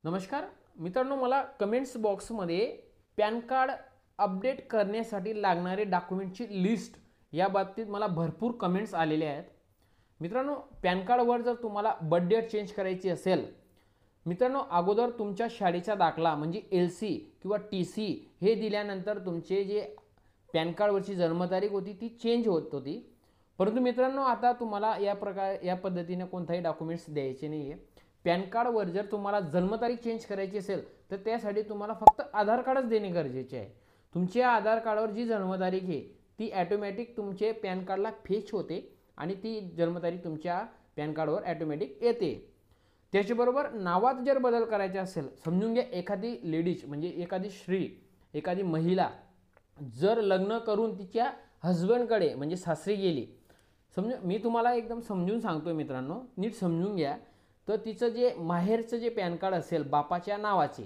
नमस्कार मित्रांनो, मला कमेंट्स बॉक्समध्ये पॅन कार्ड अपडेट करण्यासाठी लागणारे डॉक्युमेंटची लिस्ट या बाबतीत मला भरपूर कमेंट्स आलेले आहेत। मित्रांनो, पॅन कार्डवर जर तुम्हाला बर्थ डेट चेंज करायची असेल, मित्रांनो अगोदर तुमच्या शाळेचा दाखला म्हणजे LC किंवा TC हे दिल्यानंतर तुमचे जे पॅन कार्डवरची जन्मतारीख होती ती चेंज होत होती। परंतु मित्रांनो, आता तुम्हाला या पद्धतीने कोणताही डॉक्युमेंट्स द्यायचे नाही आहे। पॅन कार्डवर जर तुम्हाला जन्मतारीख चेंज करायची असेल तर त्यासाठी तुम्हाला फक्त आधार कार्डच देणे गरजेचे आहे। तुमच्या आधार कार्डवर जी जन्मतारीख आहे ती ऑटोमॅटिक तुमचे पॅन कार्डला फेच होते आणि ती जन्मतारीख तुमच्या पॅन कार्डवर ऑटोमॅटिक येते। त्याचबरोबर नावात जर बदल करायचा असेल, समजून घ्या एखादी लेडीज म्हणजे एखादी स्त्री, एखादी महिला जर लग्न करून तिच्या हस्बंडकडे म्हणजे सासरी गेली, मी तुम्हाला एकदम समजून सांगतोय मित्रांनो, नीट समजून घ्या। तर तिचं जे माहेरचं जे पॅन कार्ड असेल बापाच्या नावाचे,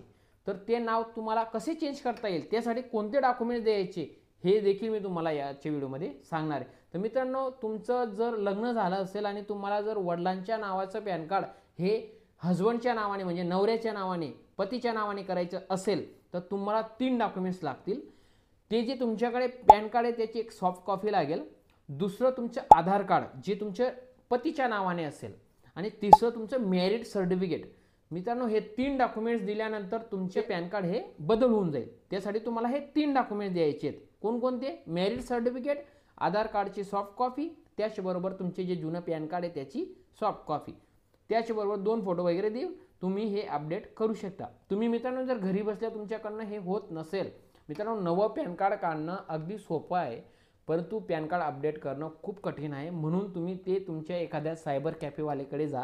तर ते नाव तुम्हाला कसे चेंज करता येईल, त्यासाठी कोणते डॉक्युमेंट्स द्यायचे हे देखील मी तुम्हाला याच्या व्हिडिओमध्ये सांगणार आहे। तर मित्रांनो, तुमचं जर लग्न झालं असेल आणि तुम्हाला जर वडिलांच्या नावाचं पॅन कार्ड हे हस्बंडच्या नावाने म्हणजे नवऱ्याच्या नावाने, पतीच्या नावाने करायचं असेल तर तुम्हाला 3 डॉक्युमेंट्स लागतील। ते जे तुमच्याकडे पॅन कार्ड आहे त्याची एक सॉफ्ट कॉपी लागेल, दुसरं तुमचं आधार कार्ड जे तुमच्या पतीच्या नावाने असेल, आणि तिसरं तुमचं मॅरिड सर्टिफिकेट। मित्रांनो, हे 3 डॉक्युमेंट्स दिल्यानंतर तुमचे पॅन कार्ड हे बदल होऊन जाईल। त्यासाठी तुम्हाला हे 3 डॉक्युमेंट्स द्यायचे आहेत। कोणकोणते? मॅरिड सर्टिफिकेट, आधार कार्डची सॉफ्ट कॉपी, त्याचबरोबर तुमचे जे जुनं पॅन कार्ड आहे त्याची सॉफ्ट कॉपी, त्याचबरोबर 2 फोटो वगैरे देऊन तुम्ही हे अपडेट करू शकता। तुम्ही मित्रांनो जर घरी बसल्या तुमच्याकडनं हे होत नसेल, मित्रांनो नवं पॅन कार्ड काढणं अगदी सोपं आहे, परंतु पॅन कार्ड अपडेट करणं खूप कठीण आहे। म्हणून तुम्ही ते तुमच्या एखाद्या सायबर कॅफेवाल्याकडे जा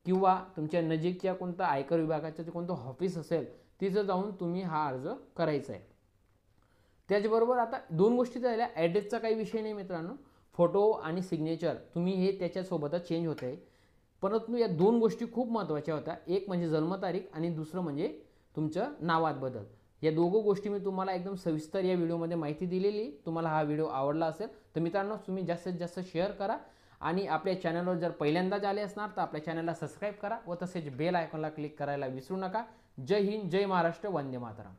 किंवा तुमच्या नजीकच्या कोणतं आयकर विभागाचं जे कोणतं ऑफिस असेल तिथं जाऊन तुम्ही हा अर्ज करायचा आहे। त्याचबरोबर आता 2 गोष्टी झाल्या, ॲड्रेसचा काही विषय नाही मित्रांनो, फोटो आणि सिग्नेचर तुम्ही हे त्याच्यासोबतच चेंज होत आहे। परंतु या 2 गोष्टी खूप महत्त्वाच्या होत्या, एक म्हणजे जन्मतारीख आणि दुसरं म्हणजे तुमचं नावात बदल। या दोघं गोष्टी मी तुम्हाला एकदम सविस्तर या व्हिडिओमध्ये माहिती दिलेली। तुम्हाला हा व्हिडिओ आवडला असेल तर मित्रांनो तुम्ही जास्तीत जास्त शेअर करा आणि आपल्या चॅनलवर जर पहिल्यांदाच आले असणार तर आपल्या चॅनलला सबस्क्राईब करा व तसेच बेल आयकॉनला क्लिक करायला विसरू नका। जय हिंद, जय महाराष्ट्र, वंदे मातरम।